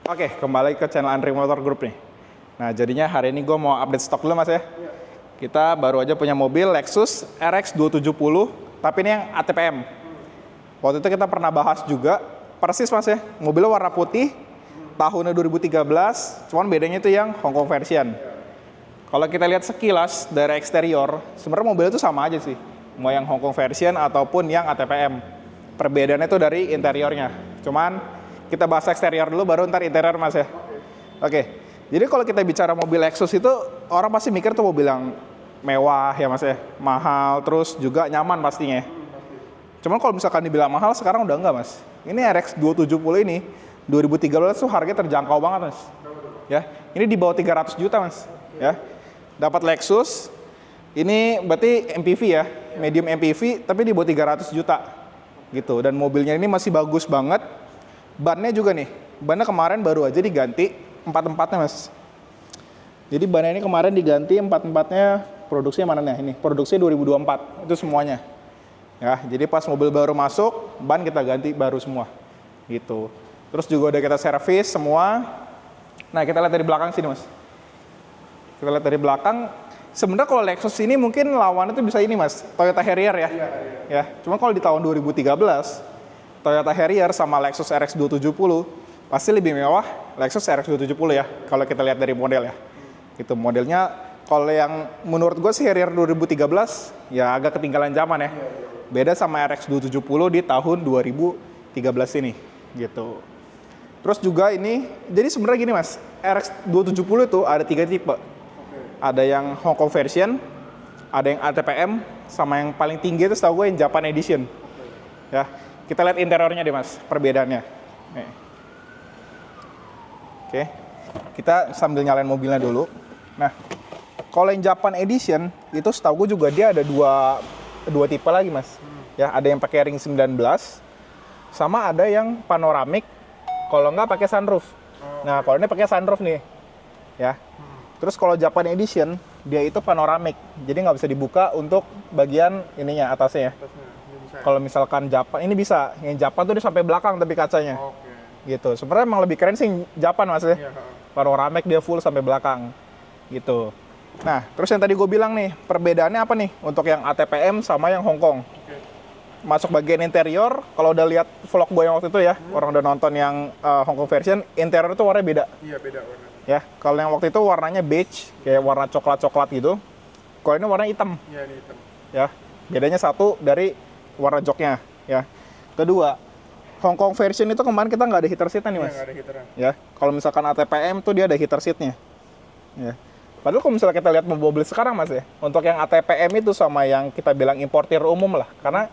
Oke, kembali ke channel Andri Motor Group nih. Nah, jadinya hari ini gue mau update stok dulu mas ya. Kita baru aja punya mobil Lexus RX 270, tapi ini yang ATPM. Waktu itu kita pernah bahas juga, persis mas ya, mobilnya warna putih, tahunnya 2013, cuman bedanya itu yang Hong Kong version. Kalau kita lihat sekilas dari eksterior, sebenarnya mobilnya itu sama aja sih. Mau yang Hong Kong version ataupun yang ATPM. Perbedaannya itu dari interiornya. Cuman kita bahas eksterior dulu, baru ntar interior mas ya. Oke, jadi kalau kita bicara mobil Lexus itu, orang pasti mikir tuh mobil yang mewah ya mas ya. Mahal, terus juga nyaman pastinya. Cuman kalau misalkan dibilang mahal, sekarang udah enggak mas. Ini RX 270 ini, 2013 tuh harganya terjangkau banget mas. Ya, ini di bawah 300 juta mas. Ya, dapat Lexus, ini berarti MPV ya, medium MPV, tapi di bawah 300 juta. Gitu, dan mobilnya ini masih bagus banget. Bannya juga nih, bannya kemarin baru aja diganti empat-empatnya mas. Jadi bannya ini kemarin diganti empat-empatnya, produksinya mana nih? Ini produksinya 2024, itu semuanya. Ya, jadi pas mobil baru masuk, ban kita ganti baru semua. Gitu. Terus juga udah kita servis semua. Nah, kita lihat dari belakang sini mas. Kita lihat dari belakang, sebenarnya kalau Lexus ini mungkin lawannya itu bisa ini mas, Toyota Harrier ya. Ya, cuma kalau di tahun 2013, Toyota Harrier sama Lexus RX 270 pasti lebih mewah Lexus RX 270 ya, kalau kita lihat dari model ya. Itu modelnya, kalau yang menurut gue sih Harrier 2013 ya agak ketinggalan zaman ya. Beda sama RX 270 di tahun 2013 ini gitu. Terus juga ini, jadi sebenarnya gini mas, RX 270 itu ada 3 tipe. Ada yang Hong Kong version, ada yang ATPM, sama yang paling tinggi itu setahu gue yang Japan Edition. Ya, kita lihat interiornya deh mas, perbedaannya. Nih. Oke, kita sambil nyalain mobilnya dulu. Nah, kalau yang Japan Edition, itu setahu gue juga dia ada dua tipe lagi mas. Ya, ada yang pakai ring 19, sama ada yang panoramik, kalau nggak pakai sunroof. Nah, kalau ini pakai sunroof nih. Ya. Terus kalau Japan Edition, dia itu panoramik, jadi nggak bisa dibuka untuk bagian ininya, atasnya ya. Kalau misalkan Japan, ini bisa. Yang Japan tuh dia sampai belakang tapi kacanya. Gitu. Sebenarnya emang lebih keren sih Japan mas ya. Panoramik dia full sampai belakang. Gitu. Nah, terus yang tadi gue bilang nih, perbedaannya apa nih untuk yang ATPM sama yang Hong Kong? Masuk bagian interior, kalau udah lihat vlog gue yang waktu itu ya, orang udah nonton yang Hong Kong version, interior itu warnanya beda. Iya, beda warnanya. Ya, kalau yang waktu itu warnanya beige, kayak warna coklat-coklat gitu. Kalau ini warna hitam. Iya, ini hitam. Ya, bedanya satu dari warna joknya. Ya, kedua, Hong Kong version itu kemarin kita nggak ada heater seatnya nih mas. Nggak ada heater. Ya, kalau misalkan ATPM tuh dia ada heater seatnya. Ya. Padahal kalau misalnya kita lihat mobil sekarang mas ya, untuk yang ATPM itu sama yang kita bilang importir umum lah, karena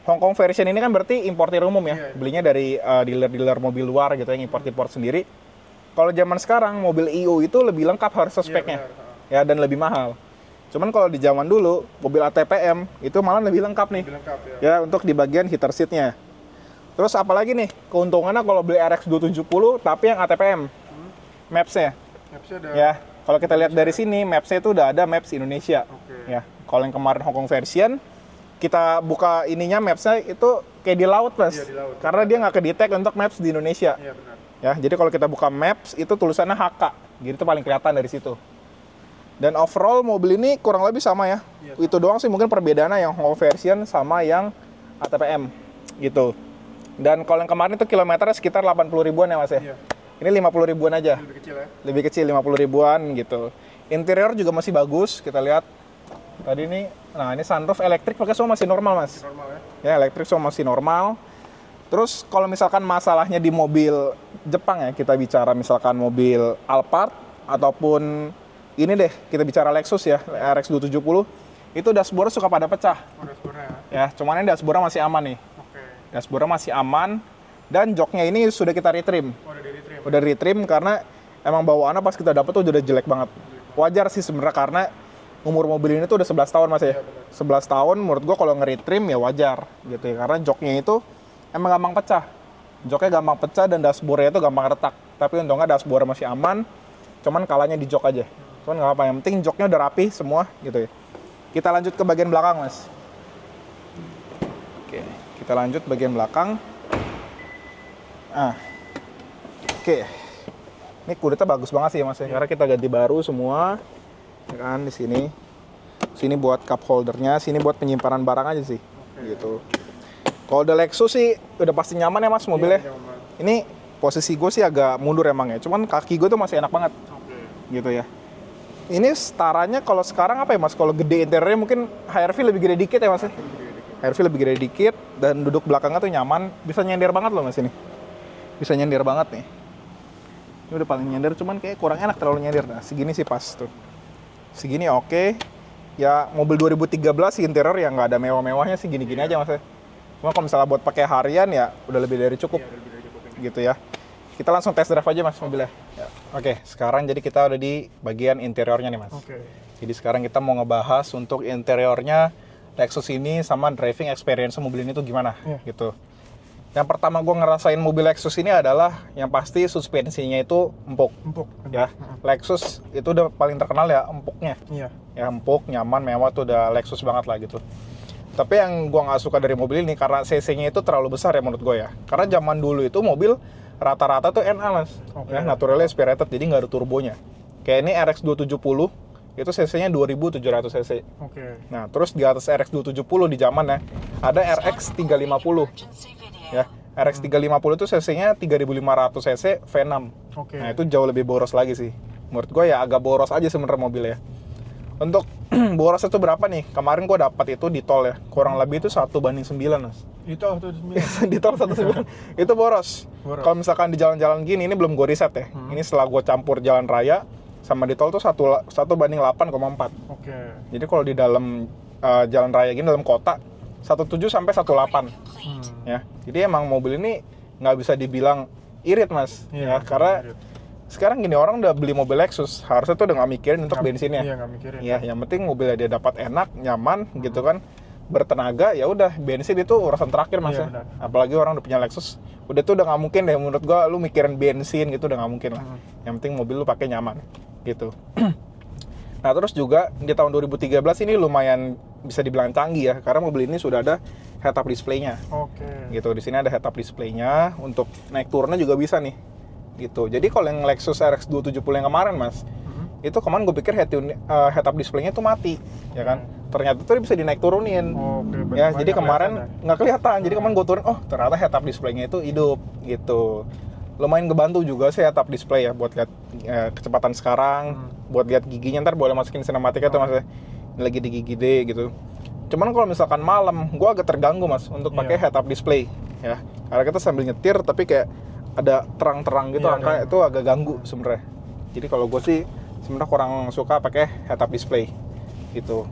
Hong Kong version ini kan berarti importir umum ya, belinya dari dealer-dealer mobil luar gitu yang import sendiri. Kalau zaman sekarang mobil EU itu lebih lengkap harus speknya, ya dan lebih mahal. Cuman kalau di zaman dulu mobil ATPM itu malah lebih lengkap nih, ya untuk di bagian heater seatnya. Terus apalagi nih keuntungannya kalau beli RX 270 tapi yang ATPM, Maps-nya. Ya, kalau kita lihat dari sini Maps-nya itu udah ada Maps Indonesia. Ya, kalau yang kemarin Hong Kong version kita buka ininya Maps-nya itu kayak di laut mas, karena dia nggak kedetek untuk Maps di Indonesia. Iya, benar. Ya, jadi kalau kita buka Maps itu tulisannya HK, jadi itu paling kelihatan dari situ. Dan overall mobil ini kurang lebih sama ya. Itu doang sih mungkin perbedaannya yang Hong Kong version sama yang ATPM gitu. Dan kalau yang kemarin itu kilometernya sekitar 80 ribuan ya mas ya. Ini 50 ribuan aja. Lebih kecil ya? Lebih kecil, 50 ribuan gitu. Interior juga masih bagus, kita lihat. Tadi ini, nah ini sunroof elektrik pakai semua masih normal mas. Masih normal ya? Ya, elektrik semua masih normal. Terus kalau misalkan masalahnya di mobil Jepang ya, kita bicara misalkan mobil Alphard ataupun ini deh, kita bicara Lexus ya, RX 270, itu dashboard suka pada pecah. Ya, cuman ini dashboard masih aman nih. Dashboard masih aman, dan joknya ini sudah kita retrim. Udah retrim karena emang bawaannya pas kita dapet tuh udah jelek banget. Wajar sih sebenarnya karena umur mobil ini tuh udah 11 tahun mas ya. 11 tahun menurut gua kalau nge-retrim ya wajar gitu ya, karena joknya itu emang gampang pecah. Joknya gampang pecah dan dashboardnya itu gampang retak. Tapi untungnya dashboard masih aman, cuman kalanya di jok aja. Cuman nggak apa-apa, yang penting joknya udah rapi semua gitu ya. Kita lanjut ke bagian belakang mas. Oke, kita lanjut bagian belakang. Oke, Ini kudetnya bagus banget sih Mas ya, karena kita ganti baru semua. Ya kan di sini. Sini buat cup holdernya, sini buat penyimpanan barang aja sih. Gitu. Kalau udah Lexus sih udah pasti nyaman ya Mas mobilnya. Ini posisi gue sih agak mundur emang ya, cuman kaki gue tuh masih enak banget. Gitu ya. Ini setaranya kalau sekarang apa ya Mas? Kalau gede interiornya mungkin HRV lebih gede dikit ya Mas ya? HRV lebih gede dikit dan duduk belakangnya tuh nyaman. Bisa nyender banget loh Mas ini. Bisa nyender banget nih. Ini udah paling nyender, cuman kayak kurang enak terlalu nyender. Nah segini sih pas tuh. Segini oke. Ya mobil 2013 sih interior yang nggak ada mewah-mewahnya sih gini-gini aja Mas ya. Cuma kalau misalnya buat pakai harian ya udah lebih dari cukup. Gitu ya. Kita langsung test drive aja Mas mobilnya. Ya. Oke, sekarang jadi kita udah di bagian interiornya nih Mas. Jadi sekarang kita mau ngebahas untuk interiornya Lexus ini sama driving experience mobil ini tuh gimana gitu. Yang pertama gue ngerasain mobil Lexus ini adalah yang pasti suspensinya itu empuk. Ya, Lexus itu udah paling terkenal ya empuknya. Ya empuk, nyaman, mewah tuh udah Lexus banget lah gitu. Tapi yang gue nggak suka dari mobil ini karena cc-nya itu terlalu besar ya menurut gue ya. Karena zaman dulu itu mobil rata-rata tuh NA Mas. Ya, naturally aspirated, jadi nggak ada turbonya. Kayak ini RX 270 itu cc-nya 2700 cc. Nah, terus di atas RX 270 di zamannya ada RX 350. Ya, RX 350 itu cc-nya 3500 cc V6. Nah, itu jauh lebih boros lagi sih. Menurut gue ya agak boros aja sebenarnya mobilnya. Untuk boros itu berapa nih? Kemarin gue dapat itu di tol ya. Kurang lebih itu 1:9 Mas. Di tol 1:9. Di tol 1:9. Itu boros. Kalau misalkan di jalan-jalan gini, ini belum gue riset ya. Ini setelah gue campur jalan raya sama di tol tuh 1:8,4. Jadi kalau di dalam jalan raya gini dalam kota 17 sampai 18. Ya. Jadi emang mobil ini nggak bisa dibilang irit Mas. Ya, karena sekarang gini orang udah beli mobil Lexus harusnya tuh udah nggak mikirin untuk bensinnya. Nggak mikirin. Ya, yang penting mobilnya dia dapat enak, nyaman gitu kan, bertenaga, ya udah bensin itu urusan terakhir Mas ya. Apalagi orang udah punya Lexus, udah tuh udah nggak mungkin deh menurut gua lu mikirin bensin gitu udah nggak mungkin lah. Yang penting mobil lu pakai nyaman gitu. Nah terus juga di tahun 2013 ini lumayan bisa dibilang canggih ya karena mobil ini sudah ada head-up display-nya. Gitu, di sini ada head-up display-nya untuk naik turunnya juga bisa nih. Gitu. Jadi kalau yang Lexus RX 270 yang kemarin Mas, itu kemarin gue pikir head-up display-nya tuh mati, ya kan? Ternyata tuh bisa dinaik turunin. Ya, jadi kemarin nggak kelihatan. Jadi kemarin gue turun, oh ternyata head-up display-nya itu hidup, gitu. Lumayan ngebantu juga sih head-up display ya buat lihat kecepatan sekarang, buat lihat giginya ntar boleh masukin sinematika tuh Mas, lagi di gigi D gitu. Cuman kalau misalkan malam, gue agak terganggu Mas untuk pakai head-up display, ya. Karena kita sambil nyetir tapi kayak ada terang-terang gitu, angka itu agak ganggu sebenarnya. Jadi kalau gue sih sebenarnya kurang suka pakai head-up display gitu.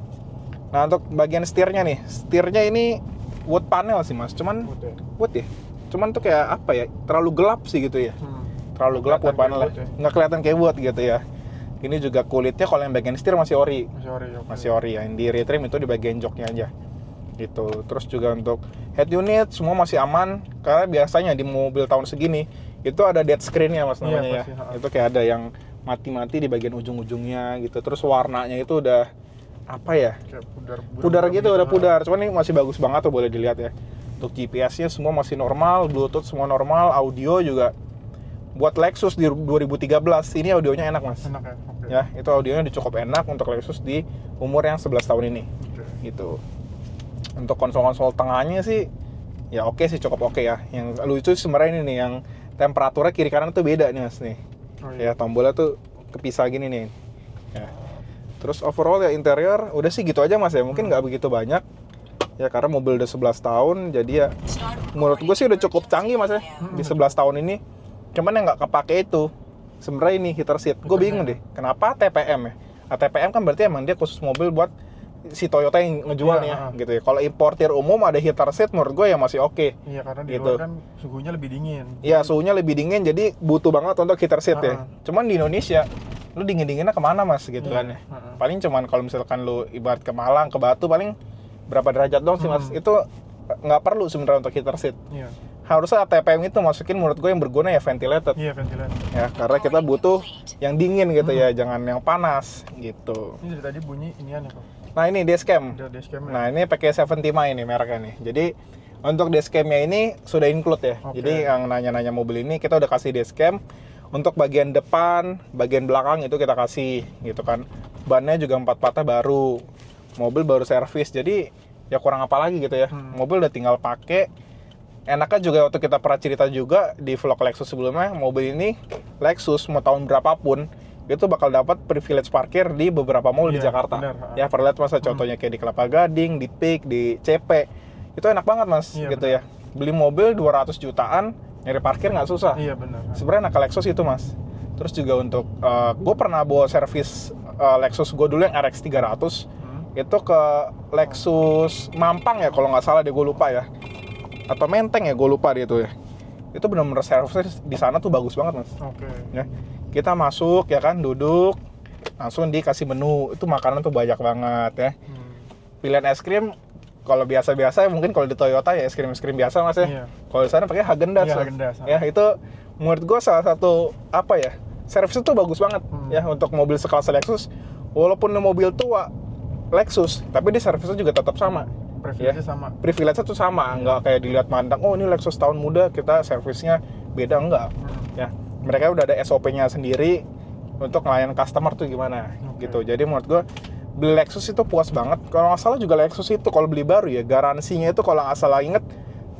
Nah untuk bagian setirnya nih, setirnya ini wood panel sih Mas, cuman wood ya. Cuman tuh kayak apa ya, terlalu gelap sih gitu ya. Terlalu gelap wood panelnya, nggak kelihatan kayak wood gitu ya. Ini juga kulitnya kalau yang bagian setir masih ori. Masih ori ya. Yang di retrim itu di bagian joknya aja. Gitu. Terus juga untuk head unit semua masih aman karena biasanya di mobil tahun segini itu ada dead screen-nya Mas namanya ya. Itu kayak ada yang mati-mati di bagian ujung-ujungnya gitu. Terus warnanya itu udah apa ya? Kayak pudar gitu, udah pudar. Cuman ini masih bagus banget tuh, boleh dilihat ya. Untuk GPS-nya semua masih normal, Bluetooth semua normal, audio juga buat Lexus di 2013 ini audionya enak Mas. Ya, itu audionya cukup enak untuk Lexus di umur yang 11 tahun ini. Gitu. Untuk konsol-konsol tengahnya sih ya oke sih, cukup oke ya. Yang lucu sebenarnya ini nih yang temperaturnya kiri kanan tuh beda nih Mas nih. Ya tombolnya tuh kepisah gini nih. Ya. Terus overall ya interior udah sih gitu aja Mas ya. Mungkin nggak begitu banyak. Ya karena mobil udah 11 tahun jadi ya menurut gue sih udah cukup canggih Mas ya di 11 tahun ini. Cuman yang nggak kepake itu sebenarnya ini heater seat. Gue bingung deh kenapa TPM ya. TPM kan berarti emang dia khusus mobil buat si Toyota yang ngejualnya gitu ya. Kalau importir umum ada heater seat menurut gue ya masih oke. Iya karena di gitu. luar kan suhunya lebih dingin. Iya suhunya lebih dingin jadi butuh banget untuk heater seat ya. Cuman di Indonesia lu dingin-dinginnya kemana Mas gitu kan ya. Paling cuman kalau misalkan lu ibarat ke Malang, ke Batu paling berapa derajat dong sih Mas. Itu nggak perlu sebenarnya untuk heater seat. Harusnya ATPM itu masukin menurut gue yang berguna ya ventilated. Iya ventilated. Ya karena kita butuh yang dingin gitu ya, jangan yang panas gitu. Ini dari tadi bunyi inian ya Pak. Nah ini dashcam. Nah ini pakai 70 ini mereknya nih. Jadi untuk dashcamnya ini sudah include ya. Jadi yang nanya-nanya mobil ini kita udah kasih dashcam. Untuk bagian depan, bagian belakang itu kita kasih gitu kan. Bannya juga 4 patah baru. Mobil baru servis. Jadi ya kurang apa lagi gitu ya. Mobil udah tinggal pakai. Enaknya juga waktu kita pernah cerita juga di vlog Lexus sebelumnya, mobil ini Lexus mau tahun berapapun itu bakal dapat privilege parkir di beberapa mall di Iya, Jakarta. benar. Ya pernah lihat masa contohnya kayak di Kelapa Gading, di Peak, di CP. Itu enak banget mas, Iya, gitu benar. ya. Beli mobil 200 jutaan, nyari parkir nggak susah. Iya benar. Sebenarnya enak Lexus itu mas. Terus juga untuk, gue pernah bawa servis Lexus gue dulu yang RX 300. Itu ke Lexus Mampang ya kalau nggak salah deh, gue lupa ya. Atau Menteng ya, gue lupa dia itu ya. Itu benar-benar servis di sana tuh bagus banget mas. Oke. Ya, kita masuk ya kan, duduk, langsung dikasih menu. Itu makanan tuh banyak banget ya. Pilihan es krim kalau biasa-biasa mungkin kalau di Toyota ya es krim biasa mas ya. Iya. Kalau di sana pakai Häagen-Dazs. Iya, ya. Häagen-Dazs. Ya itu menurut gue salah satu apa ya, servis itu bagus banget ya untuk mobil sekelas Lexus. Walaupun mobil tua Lexus, tapi di servisnya juga tetap sama. Privilege sama. Privilege-nya tuh sama, nggak kayak dilihat mandang, oh ini Lexus tahun muda, kita servisnya beda, enggak. Ya, mereka udah ada SOP-nya sendiri untuk ngelayan customer tuh gimana, gitu. Jadi menurut gue, beli Lexus itu puas banget. Kalau nggak salah juga Lexus itu kalau beli baru ya, garansinya itu kalau nggak salah inget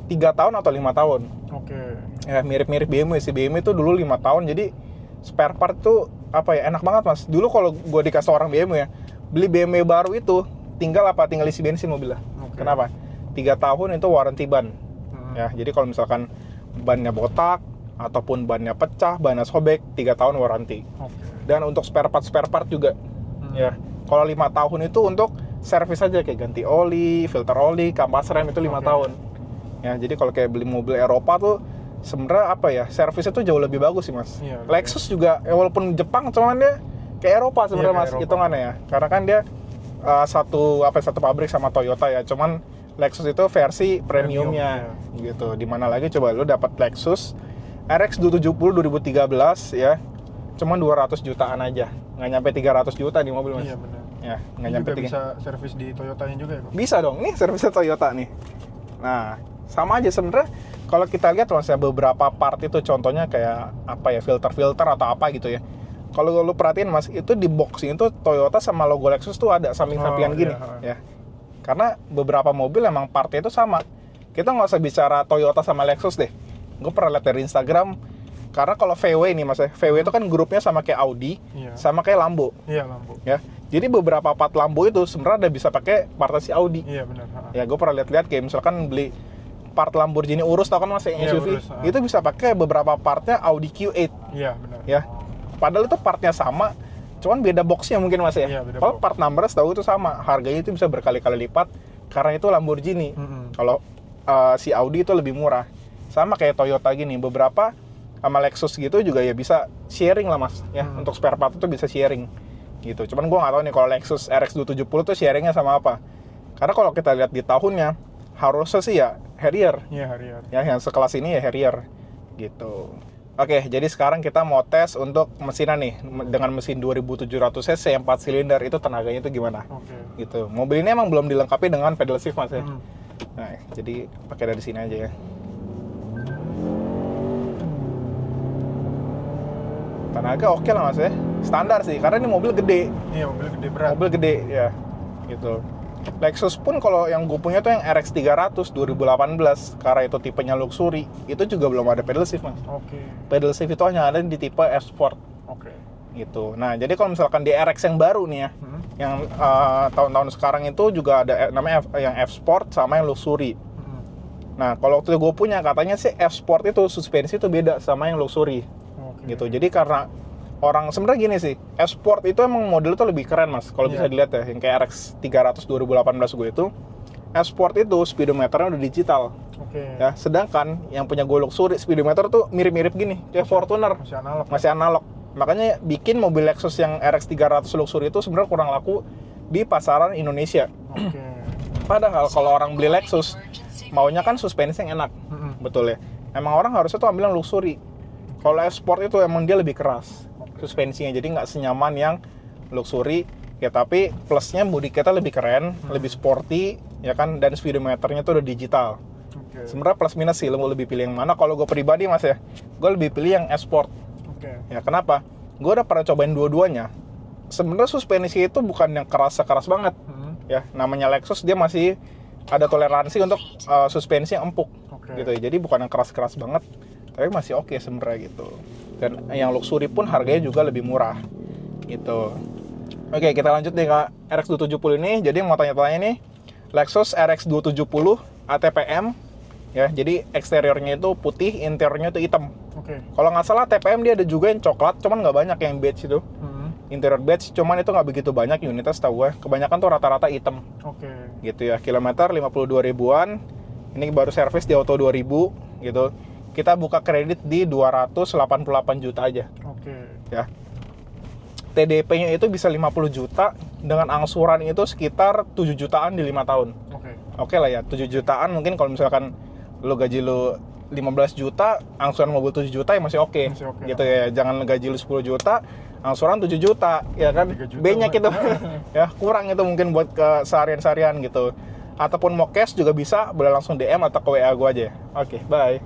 3 tahun atau 5 tahun. Oke. Ya, mirip-mirip BMW sih. BMW itu dulu 5 tahun, jadi spare part tuh apa ya, enak banget mas. Dulu kalau gue dikasih orang BMW ya, beli BMW baru itu, tinggal isi bensin mobilnya. Kenapa? 3 tahun itu warranty ban. Ya, jadi kalau misalkan bannya botak ataupun bannya pecah, bannya sobek, 3 tahun warranty. Dan untuk spare part juga. Ya. Kalau 5 tahun itu untuk servis aja kayak ganti oli, filter oli, kampas rem itu 5 tahun. Ya, jadi kalau kayak beli mobil Eropa tuh sebenarnya apa ya? Servisnya tuh jauh lebih bagus sih, Mas. Iya, Lexus juga walaupun Jepang cuman dia kayak Eropa sebenarnya, Mas, hitungannya ya. Karena kan dia satu pabrik sama Toyota ya, cuman Lexus itu versi premiumnya gitu. Dimana lagi coba lu dapat Lexus RX 270 2013 ya, cuman 200 jutaan aja, nggak nyampe 300 juta di mobil mas. Iya benar. Ya, nggak Ini nyampe juga bisa servis di Toyotanya juga ya kok? Bisa dong, nih servisnya Toyota nih. Nah, sama aja sebenarnya. Kalau kita lihat mas ya, beberapa part itu contohnya kayak apa ya, filter atau apa gitu ya. Kalau lu perhatiin mas, itu di boxing itu Toyota sama logo Lexus tuh ada samping-sampingan gini, ya. Karena beberapa mobil emang partnya itu sama. Kita nggak usah bicara Toyota sama Lexus deh. Gue pernah lihat dari Instagram. Karena kalau VW ini mas, VW itu kan grupnya sama kayak Audi, sama kayak Lambo. Iya Lambo. Ya, jadi beberapa part Lambo itu sebenarnya ada bisa pakai partnya si Audi. Iya benar. Ya, gue pernah lihat kayak misalkan beli part Lamborghini Urus, tau kan mas yang SUV, itu bisa pakai beberapa partnya Audi Q8. Iya benar. Ya. Padahal itu partnya sama, cuman beda boxnya mungkin mas ya. Iya, Kalau part number tahu itu sama, harganya itu bisa berkali-kali lipat karena itu Lamborghini. Kalau si Audi itu lebih murah. Sama kayak Toyota gini, beberapa sama Lexus gitu juga ya bisa sharing lah mas. Ya, untuk spare part itu bisa sharing gitu. Cuman gua nggak tahu nih kalau Lexus RX 270 tuh sharingnya sama apa. Karena kalau kita lihat di tahunnya, harusnya sih ya Harrier. Iya Harrier. Ya, yang sekelas ini ya Harrier gitu. Oke, jadi sekarang kita mau tes untuk mesinnya nih dengan mesin 2700 cc 4 silinder, itu tenaganya itu gimana? Gitu. Mobil ini emang belum dilengkapi dengan pedal shift mas ya. Nah, jadi pakai dari sini aja ya. Tenaga oke lah mas ya. Standar sih, karena ini mobil gede. Iya, mobil gede berat. Mobil gede ya. Gitu. Lexus pun kalau yang gue punya tuh yang RX 300 2018, karena itu tipenya luxury, itu juga belum ada pedal shift mas. Pedal shift itu hanya ada di tipe F Sport. Gitu. Nah, jadi kalau misalkan di RX yang baru nih ya, yang tahun-tahun sekarang itu juga ada namanya yang F Sport sama yang luxury. Nah, kalau waktu gue punya katanya sih F Sport itu suspensi itu beda sama yang luxury. Gitu. Jadi karena orang sebenarnya gini sih, F Sport itu emang model itu lebih keren mas. Kalau bisa dilihat ya, yang kayak RX 300 2018 gue itu, F Sport itu speedometernya udah digital. Ya, sedangkan yang punya gue luxury speedometer tuh mirip-mirip gini, kayak Fortuner. Masih analog. Makanya bikin mobil Lexus yang RX 300 luxury itu sebenarnya kurang laku di pasaran Indonesia. Padahal kalau orang beli Lexus, maunya kan suspensi yang enak. Betul ya. Emang orang harusnya tuh ambil yang luxury. Kalau F Sport itu emang dia lebih keras suspensinya, jadi nggak senyaman yang luxury ya, tapi plusnya bodi kita lebih keren, lebih sporty ya kan, dan speedometernya tuh udah digital. Sebenarnya plus minus sih, lo mau lebih pilih yang mana? Kalau gue pribadi mas ya, gue lebih pilih yang F Sport Oke. Ya kenapa? Gue udah pernah cobain dua-duanya. Sebenarnya suspensi itu bukan yang keras banget. Ya, namanya Lexus dia masih ada toleransi untuk suspensi yang empuk. Oke. Gitu ya. Jadi bukan yang keras banget, tapi masih oke sebenarnya gitu. Dan yang luxury pun harganya juga lebih murah. Gitu. Oke, kita lanjut deh ke RX 270 ini. Jadi yang mau tanya-tanya nih, Lexus RX 270 ATPM. Ya, jadi eksteriornya itu putih, interiornya itu hitam. Oke. Kalau nggak salah TPM dia ada juga yang coklat, cuman nggak banyak yang beige itu. Interior beige, cuman itu nggak begitu banyak unitnya setahu gue. Kebanyakan tuh rata-rata hitam. Oke. Gitu ya, kilometer 52 ribuan. Ini baru servis di Auto 2000 gitu. Kita buka kredit di 288 juta aja. Oke. Ya. TDP-nya itu bisa 50 juta dengan angsuran itu sekitar 7 jutaan di 5 tahun. Oke. Oke lah ya, 7 jutaan mungkin kalau misalkan lo gaji lo 15 juta, angsuran mobil 7 juta ya masih oke. Masih oke. Gitu ya, jangan gaji lo 10 juta, angsuran 7 juta, ya kan? 3 juta Banyak mah. itu. Ya, kurang itu mungkin buat ke seharian-seharian gitu. Ataupun mau cash juga bisa, boleh langsung DM atau ke WA gue aja. Oke, bye.